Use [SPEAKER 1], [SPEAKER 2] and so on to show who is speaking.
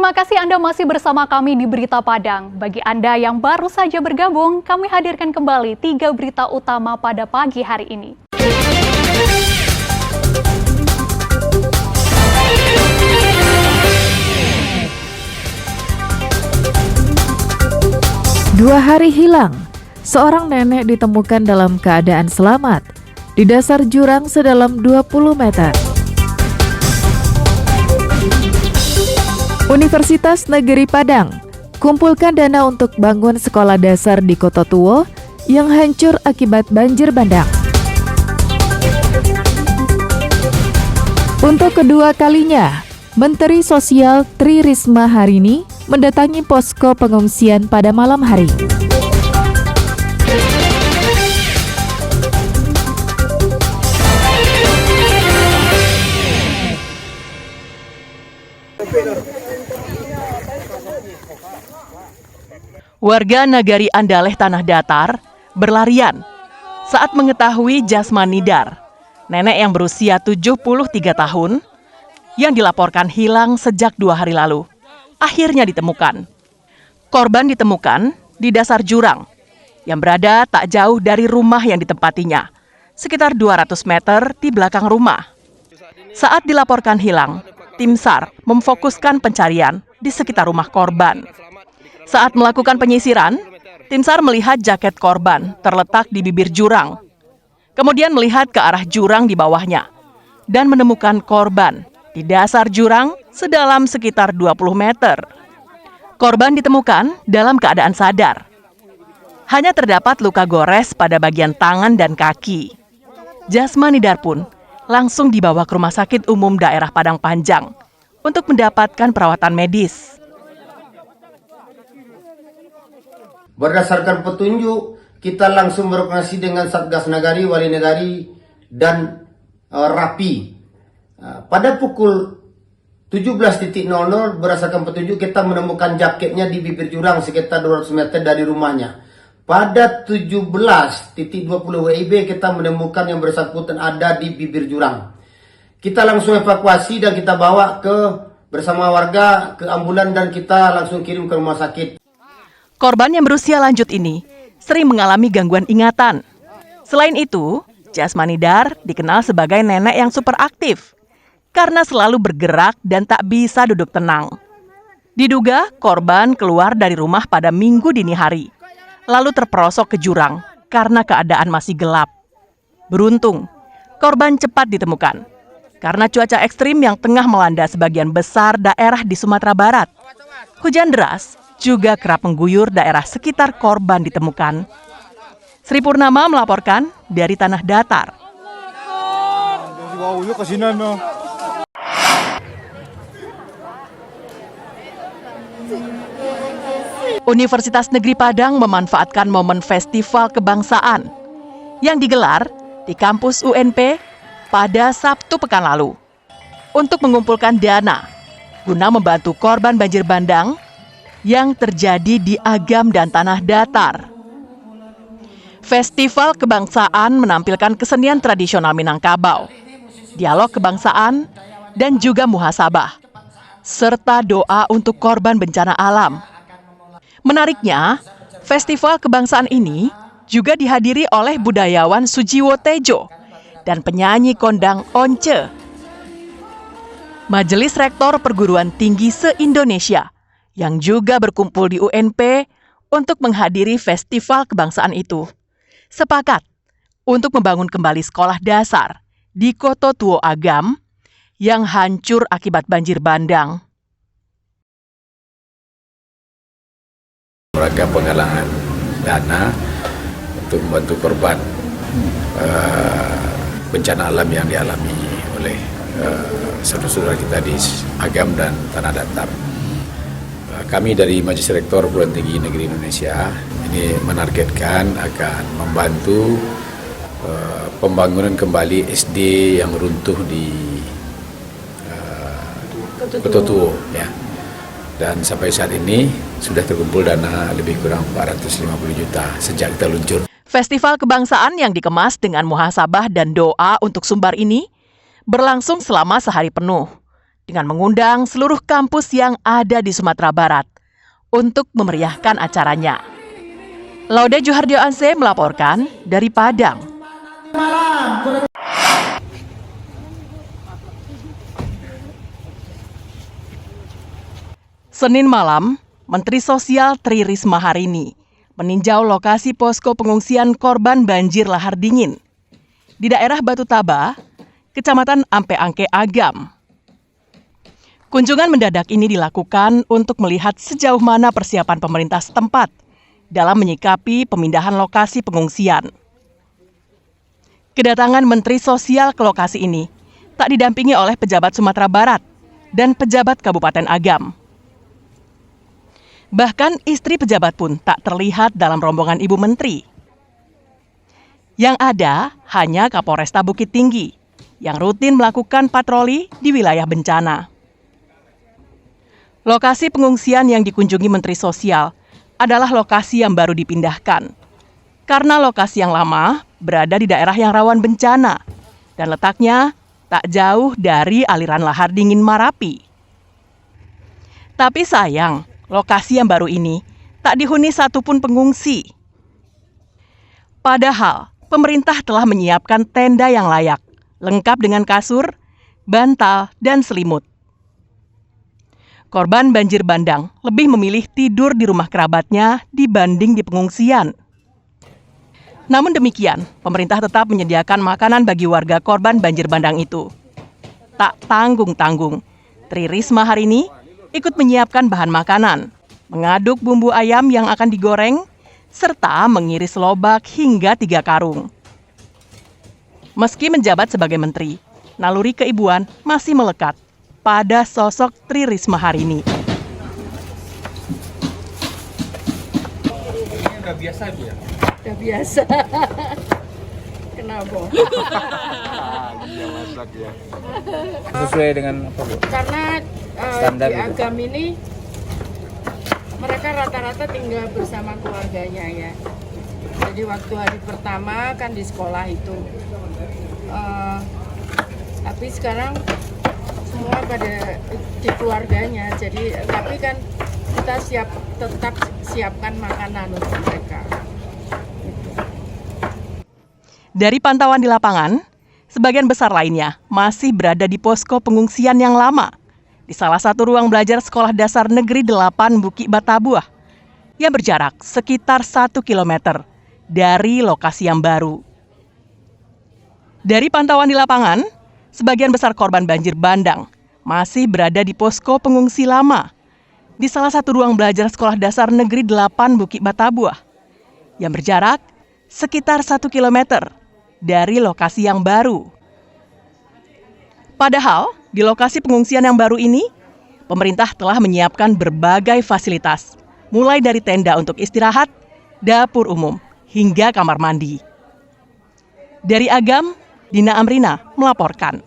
[SPEAKER 1] Terima kasih Anda masih bersama kami di Berita Padang. Bagi Anda yang baru saja bergabung, kami hadirkan kembali 3 berita utama pada pagi hari ini.
[SPEAKER 2] Dua hari hilang, seorang nenek ditemukan dalam keadaan selamat di dasar jurang sedalam 20 meter. Universitas Negeri Padang kumpulkan dana untuk bangun sekolah dasar di Kota Tuo yang hancur akibat banjir bandang. Untuk kedua kalinya, Menteri Sosial Tri Risma hari ini mendatangi posko pengungsian pada malam hari.
[SPEAKER 3] Warga Nagari Andaleh Tanah Datar berlarian saat mengetahui Jasmani Dar, nenek yang berusia 73 tahun, yang dilaporkan hilang sejak 2 hari lalu, akhirnya ditemukan. Korban ditemukan di dasar jurang yang berada tak jauh dari rumah yang ditempatinya, sekitar 200 meter di belakang rumah. Saat dilaporkan hilang, tim SAR memfokuskan pencarian di sekitar rumah korban. Saat melakukan penyisiran, tim SAR melihat jaket korban terletak di bibir jurang. Kemudian melihat ke arah jurang di bawahnya dan menemukan korban di dasar jurang sedalam sekitar 20 meter. Korban ditemukan dalam keadaan sadar. Hanya terdapat luka gores pada bagian tangan dan kaki. Jasmani Dar pun langsung dibawa ke Rumah Sakit Umum Daerah Padang Panjang untuk mendapatkan perawatan medis.
[SPEAKER 4] Berdasarkan petunjuk, kita langsung berkoordinasi dengan Satgas Nagari, Wali Negari, dan Rapi. Pada pukul 17.00 berdasarkan petunjuk kita menemukan jaketnya di bibir jurang sekitar 200 meter dari rumahnya. Pada 17.20 WIB kita menemukan yang bersangkutan ada di bibir jurang. Kita langsung evakuasi dan kita bawa bersama warga ke ambulan dan kita langsung kirim ke rumah sakit.
[SPEAKER 3] Korban yang berusia lanjut ini sering mengalami gangguan ingatan. Selain itu, Jasmani Dar dikenal sebagai nenek yang super aktif karena selalu bergerak dan tak bisa duduk tenang. Diduga korban keluar dari rumah pada Minggu dini hari, lalu terperosok ke jurang karena keadaan masih gelap. Beruntung, korban cepat ditemukan karena cuaca ekstrim yang tengah melanda sebagian besar daerah di Sumatera Barat. Hujan deras juga kerap mengguyur daerah sekitar korban ditemukan. Sri Purnama melaporkan dari Tanah Datar. Universitas Negeri Padang memanfaatkan momen festival kebangsaan yang digelar di kampus UNP pada Sabtu pekan lalu untuk mengumpulkan dana guna membantu korban banjir bandang yang terjadi di Agam dan Tanah Datar. Festival kebangsaan menampilkan kesenian tradisional Minangkabau, dialog kebangsaan, dan juga muhasabah, serta doa untuk korban bencana alam. Menariknya, festival kebangsaan ini juga dihadiri oleh budayawan Sujiwo Tejo dan penyanyi kondang Once. Majelis Rektor Perguruan Tinggi se-Indonesia yang juga berkumpul di UNP untuk menghadiri festival kebangsaan itu, sepakat untuk membangun kembali sekolah dasar di Kota Tuo Agam yang hancur akibat banjir bandang.
[SPEAKER 5] Mereka penggalangan dana untuk membantu korban bencana alam yang dialami oleh saudara-saudara kita di Agam dan Tanah Datar. Kami dari Majelis Rektor Perguruan Tinggi Negeri Indonesia ini menargetkan akan membantu pembangunan kembali SD yang runtuh di Kota Tuo, ya. Dan sampai saat ini sudah terkumpul dana lebih kurang 450 juta sejak kita luncur.
[SPEAKER 3] Festival kebangsaan yang dikemas dengan muhasabah dan doa untuk sumbar ini berlangsung selama sehari penuh dengan mengundang seluruh kampus yang ada di Sumatera Barat untuk memeriahkan acaranya. Laude Juhardio Anse melaporkan dari Padang. Senin malam, Menteri Sosial Tri Risma hari ini meninjau lokasi posko pengungsian korban banjir lahar dingin di daerah Batu Taba, Kecamatan Ampe-Angke, Agam. Kunjungan mendadak ini dilakukan untuk melihat sejauh mana persiapan pemerintah setempat dalam menyikapi pemindahan lokasi pengungsian. Kedatangan Menteri Sosial ke lokasi ini tak didampingi oleh pejabat Sumatera Barat dan pejabat Kabupaten Agam. Bahkan istri pejabat pun tak terlihat dalam rombongan Ibu Menteri. Yang ada hanya Kapolresta Bukit Tinggi yang rutin melakukan patroli di wilayah bencana. Lokasi pengungsian yang dikunjungi Menteri Sosial adalah lokasi yang baru dipindahkan, karena lokasi yang lama berada di daerah yang rawan bencana dan letaknya tak jauh dari aliran lahar dingin Marapi. Tapi sayang, lokasi yang baru ini tak dihuni satupun pengungsi. Padahal, pemerintah telah menyiapkan tenda yang layak, lengkap dengan kasur, bantal, dan selimut. Korban banjir bandang lebih memilih tidur di rumah kerabatnya dibanding di pengungsian. Namun demikian, pemerintah tetap menyediakan makanan bagi warga korban banjir bandang itu. Tak tanggung-tanggung, Tri Risma hari ini ikut menyiapkan bahan makanan, mengaduk bumbu ayam yang akan digoreng, serta mengiris lobak hingga 3 karung. Meski menjabat sebagai menteri, naluri keibuan masih melekat pada sosok Tri Risma hari ini.
[SPEAKER 6] Udah biasa Bu ya?
[SPEAKER 7] Udah biasa. Kenapa?
[SPEAKER 6] Iya masak ya. Sesuai dengan apa Bu?
[SPEAKER 7] Karena
[SPEAKER 6] Standar
[SPEAKER 7] di
[SPEAKER 6] gitu.
[SPEAKER 7] Agam ini mereka rata-rata tinggal bersama keluarganya ya. Jadi waktu hari pertama kan di sekolah itu. Tapi sekarang semua pada di keluarganya. Jadi tapi kan kita tetap siapkan makanan untuk mereka.
[SPEAKER 3] Dari pantauan di lapangan, sebagian besar lainnya masih berada di posko pengungsian yang lama di salah satu ruang belajar Sekolah Dasar Negeri 8 Bukit Batabuah yang berjarak sekitar 1 km dari lokasi yang baru. Dari pantauan di lapangan, sebagian besar korban banjir bandang masih berada di posko pengungsi lama di salah satu ruang belajar Sekolah Dasar Negeri 8 Bukit Batabuah yang berjarak sekitar 1 km dari lokasi yang baru. Padahal, di lokasi pengungsian yang baru ini, pemerintah telah menyiapkan berbagai fasilitas, mulai dari tenda untuk istirahat, dapur umum, hingga kamar mandi. Dari Agam, Dina Amrina melaporkan.